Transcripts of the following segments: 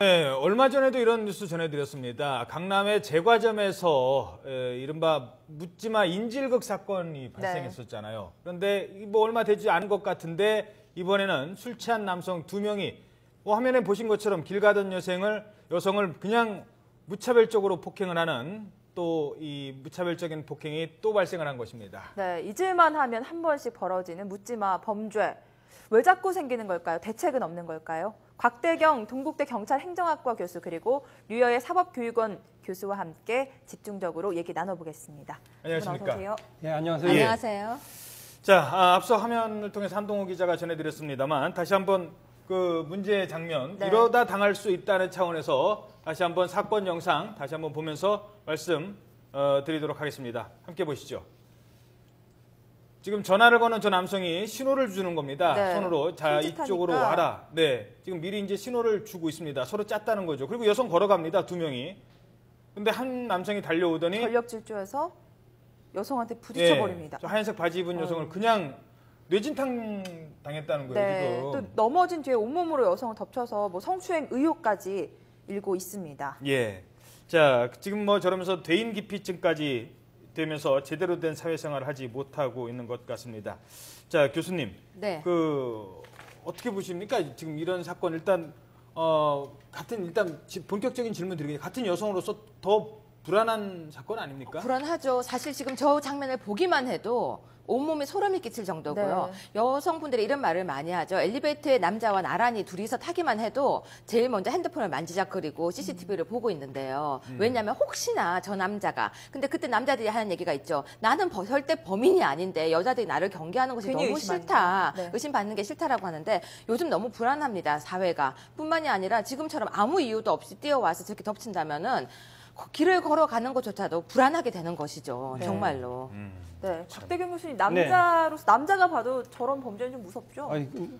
네, 얼마 전에도 이런 뉴스 전해드렸습니다. 강남의 제과점에서 이른바 묻지마 인질극 사건이 발생했었잖아요. 그런데 뭐 얼마 되지 않은 것 같은데 이번에는 술 취한 남성 2명이 화면에 보신 것처럼 길 가던 여성을 그냥 무차별적으로 폭행을 하는 또 이 무차별적인 폭행이 또 발생을 한 것입니다. 네, 잊을만 하면 한 번씩 벌어지는 묻지마 범죄. 왜 자꾸 생기는 걸까요? 대책은 없는 걸까요? 곽대경 동국대 경찰행정학과 교수 그리고 류여의 사법교육원 교수와 함께 집중적으로 얘기 나눠보겠습니다. 안녕하십니까? 어서 오세요. 네, 안녕하세요. 안녕하세요. 자, 앞서 화면을 통해서 한동호 기자가 전해드렸습니다만 다시 한번 그 문제의 장면, 이러다 당할 수 있다는 차원에서 다시 한번 사건 영상 다시 한번 보면서 말씀 드리도록 하겠습니다. 함께 보시죠. 지금 전화를 거는 저 남성이 신호를 주는 겁니다. 네. 손으로 자 흠칫하니까. 이쪽으로 와라. 네, 지금 미리 이제 신호를 주고 있습니다. 서로 짰다는 거죠. 그리고 여성 걸어갑니다. 2명이. 근데 한 남성이 달려오더니 전력 질주해서 여성한테 부딪혀버립니다. 저 하얀색 바지 입은 여성을 그냥 뇌진탕 당했다는 거예요. 네, 지금. 또 넘어진 뒤에 온몸으로 여성을 덮쳐서 뭐 성추행 의혹까지 일고 있습니다. 예. 자, 지금 뭐 저러면서 대인 기피증까지 되면서 제대로 된 사회생활을 하지 못하고 있는 것 같습니다. 자, 교수님. 네. 어떻게 보십니까? 지금 이런 사건 일단 일단 본격적인 질문 드리겠습니다. 같은 여성으로서 더 불안한 사건 아닙니까? 불안하죠. 사실 지금 저 장면을 보기만 해도 온몸에 소름이 끼칠 정도고요. 네. 여성분들이 이런 말을 많이 하죠. 엘리베이터에 남자와 나란히 둘이서 타기만 해도 제일 먼저 핸드폰을 만지작거리고 CCTV를 보고 있는데요. 왜냐하면 혹시나 저 남자가 근데 그때 남자들이 하는 얘기가 있죠. 나는 절대 범인이 아닌데 여자들이 나를 경계하는 것이 괜히 너무 의심하는 싫다. 네. 의심받는 게 싫다라고 하는데 요즘 너무 불안합니다. 사회가. 뿐만이 아니라 지금처럼 아무 이유도 없이 뛰어와서 저렇게 덮친다면은 길을 걸어가는 것조차도 불안하게 되는 것이죠. 네. 정말로. 네, 곽대경 교수님 남자로서 남자가 봐도 저런 범죄는 좀 무섭죠?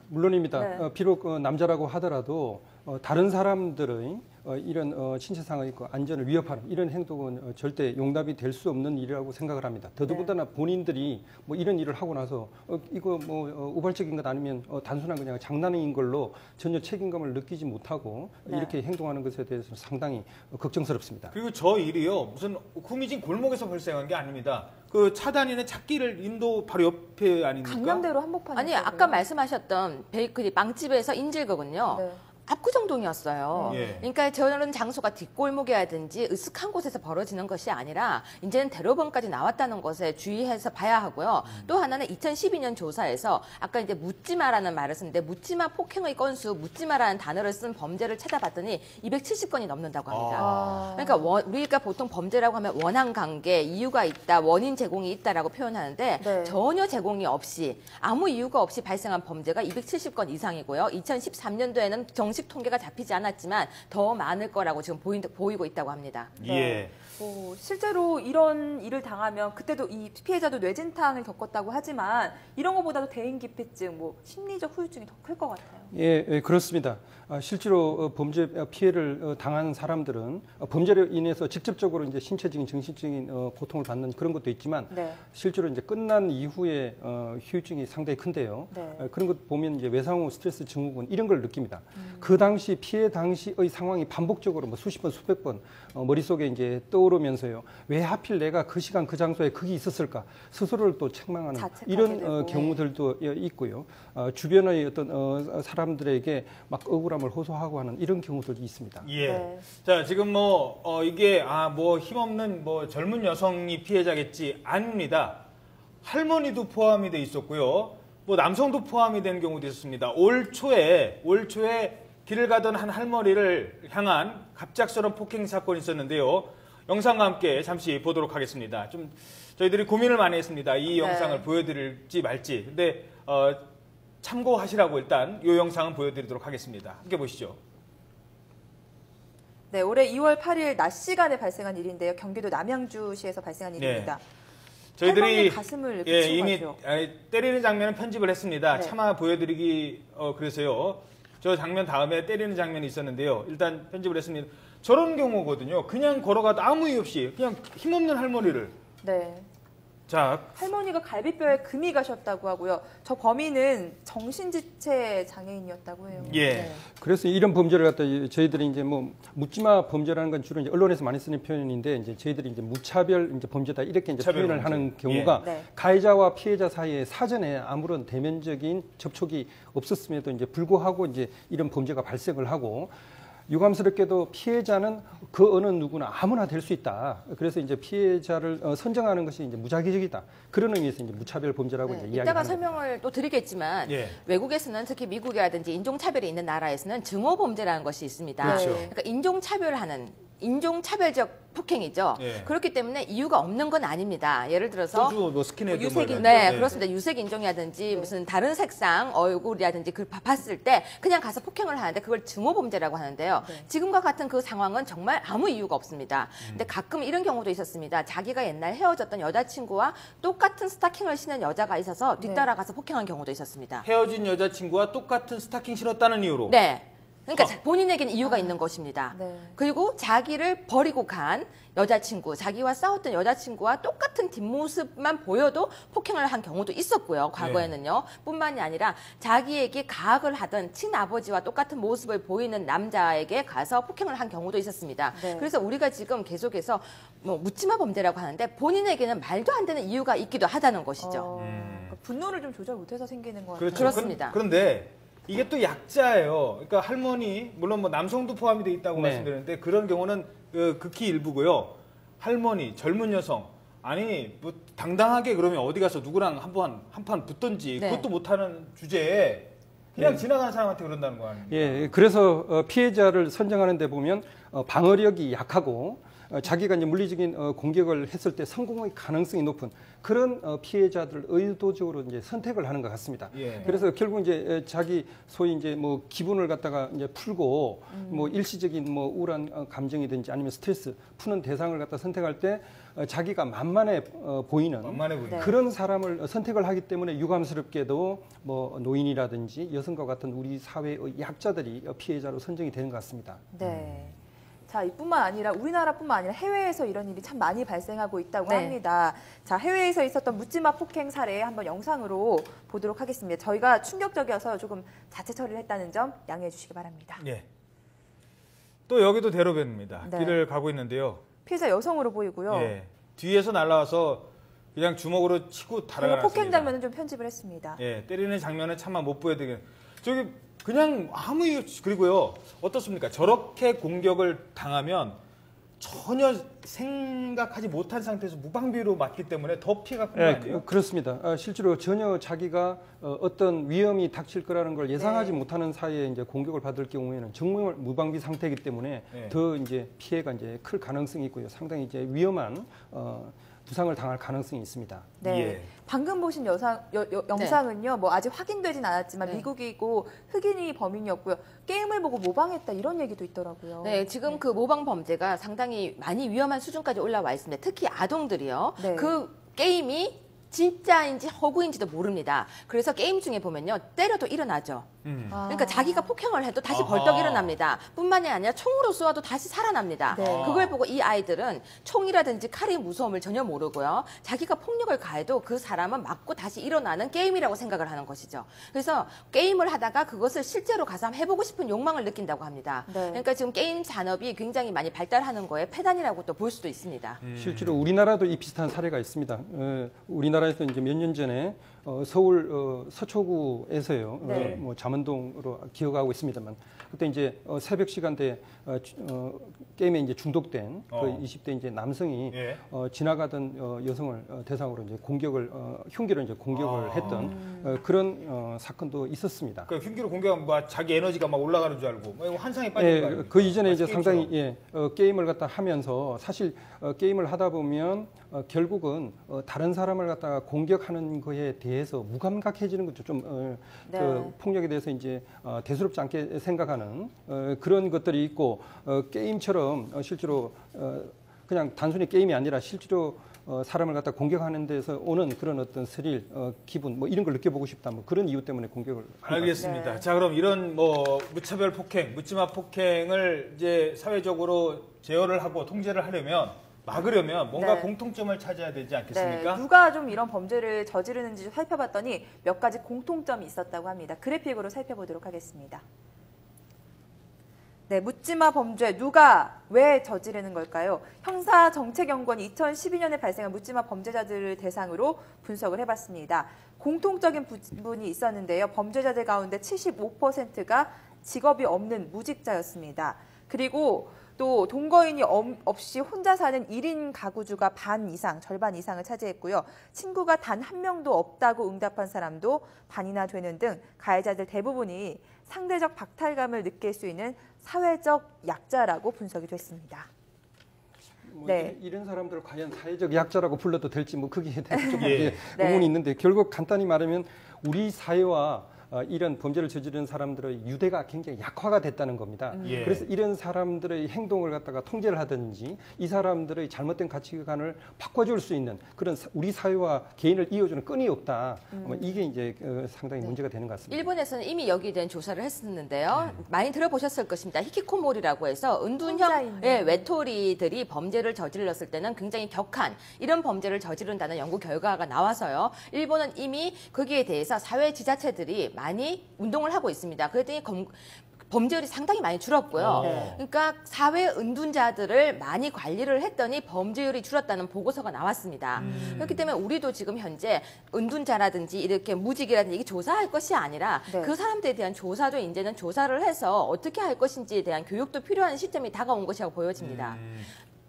물론입니다. 네. 비록 남자라고 하더라도 다른 사람들의 이런 신체상의 안전을 위협하는 이런 행동은 절대 용납이 될 수 없는 일이라고 생각을 합니다. 더더군다나 본인들이 뭐 이런 일을 하고 나서 이거 뭐 우발적인 것 아니면 단순한 그냥 장난인 걸로 전혀 책임감을 느끼지 못하고 이렇게 행동하는 것에 대해서 상당히 걱정스럽습니다. 그리고 저 일이요. 무슨 후미진 골목에서 발생한 게 아닙니다. 그 차 다니는 찾기를 인도 바로 옆에 아닙니까? 강남대로 한복판이 아니 아까 말씀하셨던 베이커리 빵집에서 인질극은요. 네. 압구정동이었어요. 예. 그러니까 저런 장소가 뒷골목이라든지 으슥한 곳에서 벌어지는 것이 아니라 이제는 대로변까지 나왔다는 것에 주의해서 봐야 하고요. 또 하나는 2012년 조사에서 아까 이제 묻지마라는 말을 쓰는데 묻지마 폭행의 건수, 묻지마라는 단어를 쓴 범죄를 찾아봤더니 270건이 넘는다고 합니다. 그러니까 우리가 보통 범죄라고 하면 원한 관계, 이유가 있다, 원인 제공이 있다라고 표현하는데 네. 전혀 제공이 없이 아무 이유가 없이 발생한 범죄가 270건 이상이고요. 2013년도에는 정식 통계가 잡히지 않았지만 더 많을 거라고 지금 보이고 있다고 합니다. 예. 실제로 이런 일을 당하면 그때도 이 피해자도 뇌진탕을 겪었다고 하지만 이런 것보다도 대인기피증, 뭐 심리적 후유증이 더 클 것 같아요. 예, 그렇습니다. 실제로 범죄 피해를 당한 사람들은 범죄로 인해서 직접적으로 이제 신체적인, 정신적인 고통을 받는 그런 것도 있지만 네. 실제로 이제 끝난 이후에 후유증이 상당히 큰데요. 네. 그런 것 보면 이제 외상 후 스트레스 증후군 이런 걸 느낍니다. 그 당시 피해 당시의 상황이 반복적으로 뭐 수십 번, 수백 번 머릿속에 이제 떠오르면서요. 왜 하필 내가 그 시간 그 장소에 거기 있었을까? 스스로를 또 책망하는 이런 되고. 경우들도 있고요. 주변의 어떤 사람들에게 막 억울함을 호소하고 하는 이런 경우들이 있습니다. 예. 네. 자, 지금 이게 뭐 힘없는 뭐 젊은 여성이 피해자겠지 아닙니다. 할머니도 포함이 돼 있었고요. 뭐 남성도 포함이 된 경우도 있었습니다. 올 초에 길을 가던 한 할머니를 향한 갑작스러운 폭행 사건이 있었는데요. 영상과 함께 잠시 보도록 하겠습니다. 좀 저희들이 고민을 많이 했습니다. 이 영상을 보여드릴지 말지. 근데 참고하시라고 일단 이 영상은 보여드리도록 하겠습니다. 함께 보시죠. 네, 올해 2월 8일 낮 시간에 발생한 일인데요. 경기도 남양주시에서 발생한 일입니다. 저희들이 할머니의 가슴을 이렇게 이미 치고 때리는 장면은 편집을 했습니다. 네. 차마 보여드리기 그래서요. 저 장면 다음에 때리는 장면이 있었는데요. 일단 편집을 했습니다. 저런 경우거든요. 그냥 걸어가도 아무 이유 없이 그냥 힘없는 할머니를 네. 자, 할머니가 갈비뼈에 금이 가셨다고 하고요. 저 범인은 정신지체 장애인이었다고 해요. 예. 네. 그래서 이런 범죄를 갖다 저희들이 이제 뭐 묻지마 범죄라는 건 주로 이제 언론에서 많이 쓰는 표현인데 이제 저희들이 이제 무차별 이제 범죄다 이렇게 이제 무차별 표현을 범죄. 하는 경우가 네. 가해자와 피해자 사이에 사전에 아무런 대면적인 접촉이 없었음에도 이제 불구하고 이제 이런 범죄가 발생을 하고 유감스럽게도 피해자는 그 어느 누구나 아무나 될 수 있다. 그래서 이제 피해자를 선정하는 것이 이제 무자기적이다. 그런 의미에서 이제 무차별 범죄라고 이제 이야기를 이따가 하는 겁니다. 설명을 또 드리겠지만 예. 외국에서는 특히 미국이라든지 인종차별이 있는 나라에서는 증오 범죄라는 것이 있습니다. 그렇죠. 그러니까 인종차별적 폭행이죠. 예. 그렇기 때문에 이유가 없는 건 아닙니다. 예를 들어서 소주 뭐 스킨헤드 유색 뭐 네, 이런 거. 그렇습니다. 유색 인종이라든지 무슨 다른 색상 얼굴이라든지 그걸 봤을 때 그냥 가서 폭행을 하는데 그걸 증오 범죄라고 하는데요. 네. 지금과 같은 그 상황은 정말 아무 이유가 없습니다. 근데 가끔 이런 경우도 있었습니다. 자기가 옛날 헤어졌던 여자친구와 똑같은 스타킹을 신은 여자가 있어서 뒤따라가서 폭행한 경우도 있었습니다. 헤어진 여자친구와 똑같은 스타킹 신었다는 이유로. 네. 그러니까 본인에게는 이유가 있는 것입니다. 네. 그리고 자기를 버리고 간 여자친구, 자기와 싸웠던 여자친구와 똑같은 뒷모습만 보여도 폭행을 한 경우도 있었고요. 과거에는요. 뿐만이 아니라 자기에게 가학을 하던 친아버지와 똑같은 모습을 보이는 남자에게 가서 폭행을 한 경우도 있었습니다. 네. 그래서 우리가 지금 계속해서 뭐 묻지마 범죄라고 하는데 본인에게는 말도 안 되는 이유가 있기도 하다는 것이죠. 그러니까 분노를 좀 조절 못해서 생기는 것 같아요. 그렇죠. 그렇습니다. 그런데 이게 또 약자예요. 그러니까 할머니, 물론 뭐 남성도 포함이 돼 있다고 네. 말씀드렸는데 그런 경우는 극히 일부고요. 할머니, 젊은 여성, 아니 뭐 당당하게 그러면 어디 가서 누구랑 한판 붙든지 네. 그것도 못하는 주제에 그냥 네. 지나가는 사람한테 그런다는 거 아닙니까? 예, 그래서 피해자를 선정하는 데 보면 방어력이 약하고 자기가 이제 물리적인 공격을 했을 때 성공의 가능성이 높은 그런 피해자들을 의도적으로 이제 선택을 하는 것 같습니다. 예. 그래서 결국 이제 자기 소위 이제 뭐 기분을 갖다가 이제 풀고 뭐 일시적인 뭐 우울한 감정이든지 아니면 스트레스 푸는 대상을 갖다 선택할 때 자기가 만만해 보이는 만만해 보이는. 네. 그런 사람을 선택을 하기 때문에 유감스럽게도 뭐 노인이라든지 여성과 같은 우리 사회의 약자들이 피해자로 선정이 되는 것 같습니다. 네. 자, 이뿐만 아니라 우리나라뿐만 아니라 해외에서 이런 일이 참 많이 발생하고 있다고 네. 합니다. 자, 해외에서 있었던 묻지마 폭행 사례 한번 영상으로 보도록 하겠습니다. 저희가 충격적이어서 조금 자체 처리를 했다는 점 양해해 주시기 바랍니다. 예. 또 여기도 대로변입니다. 네. 길을 가고 있는데요. 피해자 여성으로 보이고요. 예. 뒤에서 날라와서 그냥 주먹으로 치고 그리고 달아났습니다. 폭행 장면은 좀 편집을 했습니다. 예, 때리는 장면은 차마 못 보여드리는. 저기 그냥 아무 이유 그리고요 어떻습니까? 저렇게 공격을 당하면 전혀 생각하지 못한 상태에서 무방비로 맞기 때문에 더 피해가 큰 거 예, 아니에요? 그렇습니다. 실제로 전혀 자기가 어떤 위험이 닥칠 거라는 걸 예상하지 네. 못하는 사이에 이제 공격을 받을 경우에는 정말 무방비 상태이기 때문에 네. 더 이제 피해가 이제 클 가능성이 있고요. 상당히 이제 위험한 부상을 당할 가능성이 있습니다. 네. 예. 방금 보신 영상은요, 뭐 아직 확인되진 않았지만 네. 미국이고 흑인이 범인이었고요. 게임을 보고 모방했다 이런 얘기도 있더라고요. 네, 지금 그 모방 범죄가 상당히 많이 위험한 수준까지 올라와 있습니다. 특히 아동들이요. 네. 그 게임이 진짜인지 허구인지도 모릅니다. 그래서 게임 중에 보면요, 때려도 일어나죠. 아. 그러니까 자기가 폭행을 해도 다시 아하. 벌떡 일어납니다. 뿐만이 아니라 총으로 쏘아도 다시 살아납니다. 네. 그걸 보고 이 아이들은 총이라든지 칼의 무서움을 전혀 모르고요. 자기가 폭력을 가해도 그 사람은 맞고 다시 일어나는 게임이라고 생각을 하는 것이죠. 그래서 게임을 하다가 그것을 실제로 가서 한번 해보고 싶은 욕망을 느낀다고 합니다. 네. 그러니까 지금 게임 산업이 굉장히 많이 발달하는 거에 패단이라고 또 볼 수도 있습니다. 실제로 우리나라도 이 비슷한 사례가 있습니다. 우리나라에서 이제 몇 년 전에 서울 서초구에서요, 네. 뭐 잠원동으로 기억하고 있습니다만 그때 이제 새벽 시간대에 게임에 이제 중독된 그 20대 이제 남성이 예. 지나가던 여성을 대상으로 이제 흉기로 이제 공격을 했던 그런 사건도 있었습니다. 그 흉기로 공격하면 뭐 자기 에너지가 막 올라가는 줄 알고 뭐 환상에 빠지는 거 예, 아닙니까? 그 이전에 이제 게임처럼. 상당히 게임을 갖다 하면서 사실 게임을 하다 보면 결국은 다른 사람을 갖다가 공격하는 거에 대해서 무감각해지는 것도 좀 네. 그 폭력에 대해서 이제 대수롭지 않게 생각하는 그런 것들이 있고 게임처럼 실제로 그냥 단순히 게임이 아니라 실제로 사람을 갖다 공격하는 데서 오는 그런 어떤 스릴, 기분 뭐 이런 걸 느껴보고 싶다 뭐 그런 이유 때문에 공격을 하는 것 같습니다. 알겠습니다. 네. 자, 그럼 이런 뭐 무차별 폭행, 묻지마 폭행을 이제 사회적으로 제어를 하고 통제를 하려면 막으려면 뭔가 네. 공통점을 찾아야 되지 네, 않겠습니까? 누가 좀 이런 범죄를 저지르는지 살펴봤더니 몇 가지 공통점이 있었다고 합니다. 그래픽으로 살펴보도록 하겠습니다. 네, 묻지마 범죄 누가 왜 저지르는 걸까요? 형사정책연구원이 2012년에 발생한 묻지마 범죄자들을 대상으로 분석을 해봤습니다. 공통적인 부분이 있었는데요. 범죄자들 가운데 75%가 직업이 없는 무직자였습니다. 그리고 또 동거인이 없이 혼자 사는 1인 가구주가 반 이상, 절반 이상을 차지했고요. 친구가 단 한 명도 없다고 응답한 사람도 반이나 되는 등 가해자들 대부분이 상대적 박탈감을 느낄 수 있는 사회적 약자라고 분석이 됐습니다. 뭐 네. 이런 사람들을 과연 사회적 약자라고 불러도 될지 뭐 거기에 대해서 좀 예. 의문이 있는데 결국 간단히 말하면 우리 사회와 이런 범죄를 저지르는 사람들의 유대가 굉장히 약화가 됐다는 겁니다. 예. 그래서 이런 사람들의 행동을 갖다가 통제를 하든지 이 사람들의 잘못된 가치관을 바꿔줄 수 있는 그런 우리 사회와 개인을 이어주는 끈이 없다. 이게 이제 상당히 문제가 되는 것 같습니다. 일본에서는 이미 여기에 대한 조사를 했었는데요. 많이 들어보셨을 것입니다. 히키코모리라고 해서 혼자 은둔형 있는. 외톨이들이 범죄를 저질렀을 때는 굉장히 격한 이런 범죄를 저지른다는 연구 결과가 나와서요. 일본은 이미 거기에 대해서 사회 지자체들이 많이 운동을 하고 있습니다. 그랬더니 범죄율이 상당히 많이 줄었고요. 네. 그러니까 사회 은둔자들을 많이 관리를 했더니 범죄율이 줄었다는 보고서가 나왔습니다. 그렇기 때문에 우리도 지금 현재 은둔자라든지 이렇게 무직이라든지 이게 조사할 것이 아니라 네. 그 사람들에 대한 조사도 이제는 조사를 해서 어떻게 할 것인지에 대한 교육도 필요한 시점이 다가온 것이라고 보여집니다.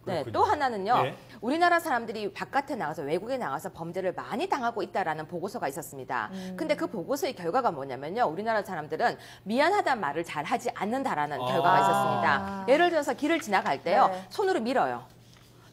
네, 그렇군요. 또 하나는요. 네. 우리나라 사람들이 바깥에 나가서 외국에 나가서 범죄를 많이 당하고 있다라는 보고서가 있었습니다. 근데 그 보고서의 결과가 뭐냐면요. 우리나라 사람들은 미안하다는 말을 잘 하지 않는다라는 결과가 있었습니다. 예를 들어서 길을 지나갈 때요. 네. 손으로 밀어요.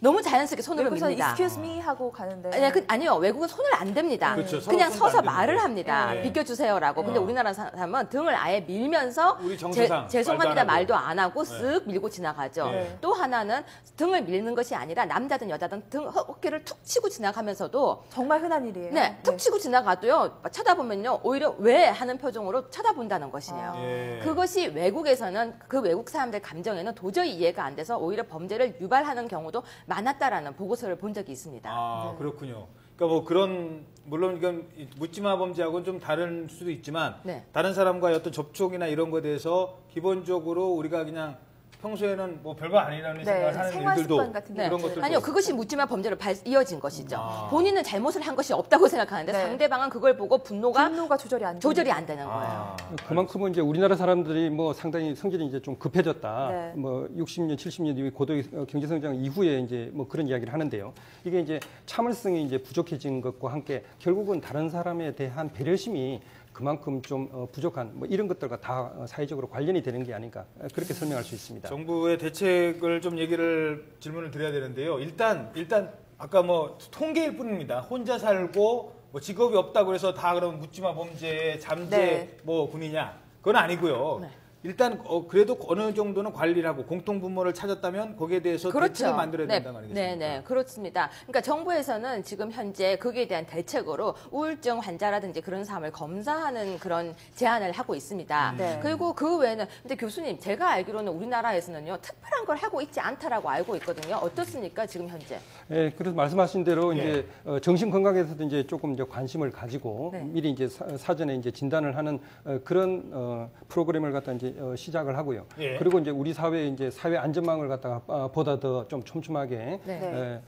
너무 자연스럽게 손으로 외국에서 밉니다. excuse me 하고 가는데 아니요. 외국은 손을 안 댑니다. 그렇죠. 서로 그냥 손도 안 서서 대는데. 말을 합니다. 네. 비켜주세요라고. 근데 우리나라 사람은 등을 아예 밀면서 우리 정세상 죄송합니다 말도 안 말도 안 하고 쓱 밀고 지나가죠. 네. 또 하나는 등을 밀는 것이 아니라 남자든 여자든 어깨를 툭 치고 지나가면서도 정말 흔한 일이에요. 네, 툭 치고 지나가도요. 쳐다보면요. 오히려 왜 하는 표정으로 쳐다본다는 것이에요. 예. 그것이 외국에서는 그 외국 사람들 감정에는 도저히 이해가 안 돼서 오히려 범죄를 유발하는 경우도 많았다라는 보고서를 본 적이 있습니다. 아, 그렇군요. 그러니까 뭐 그런 물론 이건 묻지마 범죄하고는 좀 다른 수도 있지만 네. 다른 사람과의 어떤 접촉이나 이런 거에 대해서 기본적으로 우리가 그냥 평소에는 뭐 별거 아니라는 생각을 하는 생활 일들도 습관 같은 게 이런 있죠. 것들도 아니요, 그것이 묻지마 범죄로 이어진 것이죠. 아. 본인은 잘못을 한 것이 없다고 생각하는데 네. 상대방은 그걸 보고 분노가 조절이 안 조절이 안 되는 거예요. 아, 그만큼은 이제 우리나라 사람들이 뭐 상당히 성질이 이제 좀 급해졌다. 네. 뭐 60년, 70년 이후 고도의 경제 성장 이후에 이제 뭐 그런 이야기를 하는데요. 이게 이제 참을성이 이제 부족해진 것과 함께 결국은 다른 사람에 대한 배려심이 그만큼 좀 부족한 뭐 이런 것들과 다 사회적으로 관련이 되는 게 아닌가 그렇게 설명할 수 있습니다. 정부의 대책을 좀 질문을 드려야 되는데요. 일단 아까 뭐 통계일 뿐입니다. 혼자 살고 뭐 직업이 없다고 해서 다 그럼 묻지마 범죄의 잠재 네. 뭐 군이냐? 그건 아니고요. 네. 일단 그래도 어느 정도는 관리를 하고 공통 분모를 찾았다면 거기에 대해서 대책을 만들어야 된다는 말이겠습니까? 네, 그렇습니다. 그러니까 정부에서는 지금 현재 거기에 대한 대책으로 우울증 환자라든지 그런 사람을 검사하는 그런 제안을 하고 있습니다. 네. 그리고 그 외에는 근데 교수님 제가 알기로는 우리나라에서는요 특별한 걸 하고 있지 않다라고 알고 있거든요. 어떻습니까 지금 현재? 예, 그래서 말씀하신 대로 예. 이제 정신 건강에서도 이제 조금 이제 관심을 가지고 네. 미리 이제 사전에 이제 진단을 하는 그런 프로그램을 갖다 이제 시작을 하고요. 예. 그리고 이제 우리 사회 이제 사회 안전망을 갖다가 보다 더 좀 촘촘하게 네.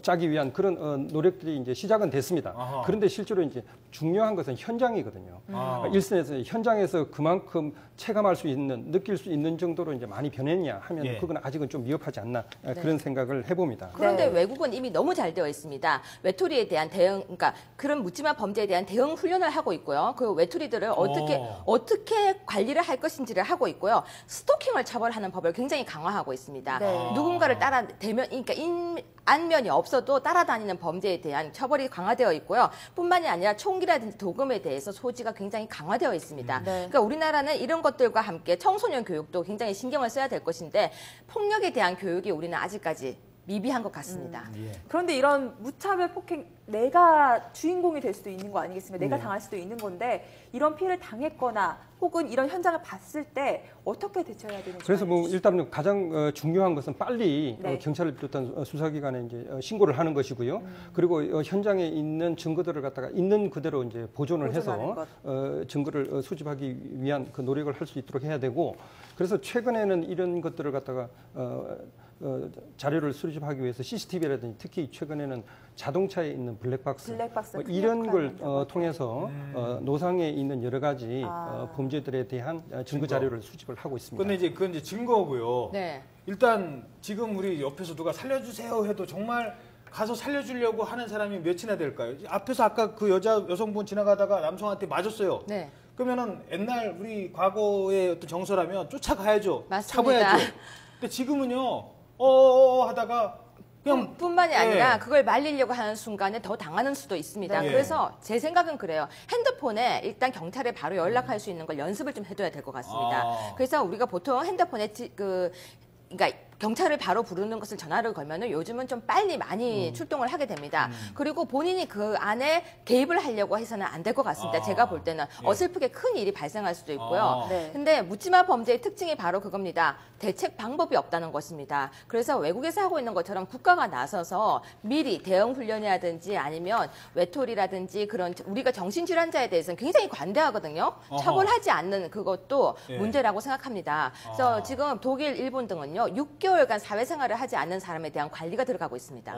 짜기 위한 그런 노력들이 이제 시작은 됐습니다. 아하. 그런데 실제로 이제 중요한 것은 현장이거든요. 아. 일선에서 현장에서 그만큼 체감할 수 있는, 느낄 수 있는 정도로 이제 많이 변했냐 하면 예. 그건 아직은 좀 미흡하지 않나 그런 생각을 해봅니다. 그런데 네. 외국은 이미 너무 잘 되어 있습니다. 외톨이에 대한 대응, 그러니까 그런 묻지마 범죄에 대한 대응 훈련을 하고 있고요. 그 외톨이들을 어떻게 관리를 할 것인지를 하고 있고요. 스토킹을 처벌하는 법을 굉장히 강화하고 있습니다. 네. 누군가를 그러니까 안면이 없어도 따라다니는 범죄에 대한 처벌이 강화되어 있고요. 뿐만이 아니라 총기라든지 도금에 대해서 소지가 굉장히 강화되어 있습니다. 네. 그러니까 우리나라는 이런 것들과 함께 청소년 교육도 굉장히 신경을 써야 될 것인데 폭력에 대한 교육이 우리는 아직까지 미비한 것 같습니다. 예. 그런데 이런 무차별 폭행 내가 주인공이 될 수도 있는 거 아니겠습니까? 내가 네. 당할 수도 있는 건데 이런 피해를 당했거나 혹은 이런 현장을 봤을 때 어떻게 대처해야 되는지. 그래서 뭐 일단 가장 중요한 것은 빨리 네. 경찰을 비롯한 수사기관에 이제 신고를 하는 것이고요. 그리고 현장에 있는 증거들을 갖다가 있는 그대로 이제 보존을 보존하는 해서 증거를 수집하기 위한 그 노력을 할 수 있도록 해야 되고, 그래서 최근에는 이런 것들을 갖다가 자료를 수집하기 위해서 CCTV라든지 특히 최근에는 자동차에 있는 블랙박스, 블랙박스 뭐 이런 걸 클릭하는 통해서 노상에 있는 여러 가지 아. 범죄들에 대한 증거 자료를 수집을 하고 있습니다. 근데 이제 그건 이제 증거고요. 네. 일단 지금 우리 옆에서 누가 살려주세요 해도 정말 가서 살려주려고 하는 사람이 몇이나 될까요? 앞에서 아까 그 여성분 지나가다가 남성한테 맞았어요. 네. 그러면은 옛날 우리 과거의 어떤 정서라면 쫓아가야죠. 맞습니다. 잡아야죠. 근데 지금은요, 하다가 그냥 뿐만이 예. 아니라 그걸 말리려고 하는 순간에 더 당하는 수도 있습니다. 네. 그래서 제 생각은 그래요. 핸드폰에 일단 경찰에 바로 연락할 수 있는 걸 연습을 좀 해둬야 될 것 같습니다. 아. 그래서 우리가 보통 핸드폰에 그러니까 경찰을 바로 부르는 것을 전화를 걸면은 요즘은 좀 빨리 많이 출동을 하게 됩니다. 그리고 본인이 그 안에 개입을 하려고 해서는 안 될 것 같습니다. 아. 제가 볼 때는 예. 어설프게 큰 일이 발생할 수도 있고요. 아. 네. 근데 묻지마 범죄의 특징이 바로 그겁니다. 대책 방법이 없다는 것입니다. 그래서 외국에서 하고 있는 것처럼 국가가 나서서 미리 대응 훈련이라든지 아니면 외톨이라든지 그런 우리가 정신질환자에 대해서는 굉장히 관대하거든요. 어허. 처벌하지 않는 그것도 예. 문제라고 생각합니다. 그래서 아. 지금 독일, 일본 등은요. 6개월간 사회생활을 하지 않는 사람에 대한 관리가 들어가고 있습니다.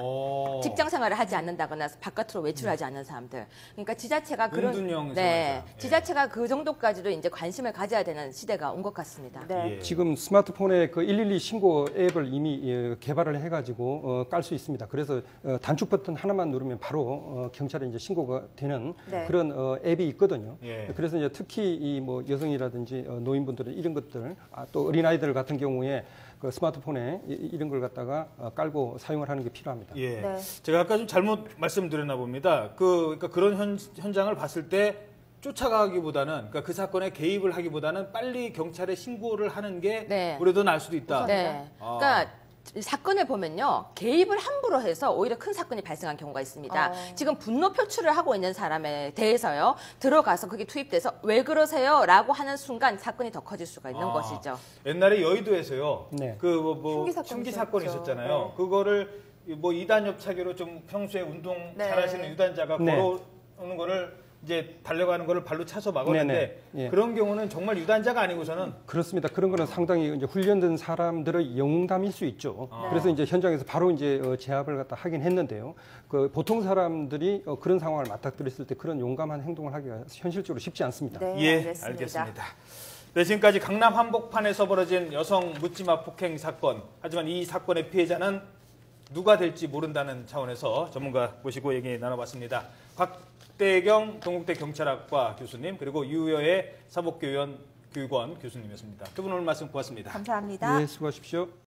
직장 생활을 하지 않는다거나 바깥으로 외출하지 않는 사람들. 그러니까 지자체가 그런 은둔형 네, 생활자. 예. 지자체가 그 정도까지도 이제 관심을 가져야 되는 시대가 온 것 같습니다. 네. 예. 지금 스마트폰에 그 112 신고 앱을 이미 개발을 해가지고 깔 수 있습니다. 그래서 단축 버튼 하나만 누르면 바로 경찰에 이제 신고가 되는 네. 그런 앱이 있거든요. 예. 그래서 이제 특히 이 뭐 여성이라든지 노인분들은 이런 것들, 또 어린아이들 같은 경우에 그 스마트폰에 이런 걸 갖다가 깔고 사용을 하는 게 필요합니다. 예. 네. 제가 아까 좀 잘못 말씀드렸나 봅니다. 그러니까 그런 현장을 봤을 때 쫓아가기보다는, 그러니까 그 사건에 개입을 하기보다는 빨리 경찰에 신고를 하는 게 네. 오히려 더 나을 수도 있다. 네. 아. 그러니까 사건을 보면요. 개입을 함부로 해서 오히려 큰 사건이 발생한 경우가 있습니다. 지금 분노 표출을 하고 있는 사람에 대해서요. 들어가서 그게 투입돼서 왜 그러세요? 라고 하는 순간 사건이 더 커질 수가 있는 것이죠. 옛날에 여의도에서요. 네. 그 뭐 흉기 사건이 있었죠. 있었잖아요. 네. 그거를 뭐 2단 옆차기로 좀 평소에 운동 네. 잘하시는 유단자가 네. 걸어오는 거를 이제 달려가는 거를 발로 차서 막았는데 네네. 예. 그런 경우는 정말 유단자가 아니고서는 그렇습니다. 그런 거는 상당히 이제 훈련된 사람들의 영웅담일 수 있죠. 그래서 이제 현장에서 바로 이제 제압을 갖다 하긴 했는데요. 그 보통 사람들이 그런 상황을 맞닥뜨렸을 때 그런 용감한 행동을 하기가 현실적으로 쉽지 않습니다. 네, 예, 알겠습니다. 네, 지금까지 강남 한복판에서 벌어진 여성 묻지마 폭행 사건. 하지만 이 사건의 피해자는 누가 될지 모른다는 차원에서 전문가 모시고 얘기 나눠봤습니다. 곽대경 동국대 경찰학과 교수님, 그리고 유여의 사법교원 교육원 교수님이었습니다. 두 분 오늘 말씀 고맙습니다. 감사합니다. 네, 수고하십시오.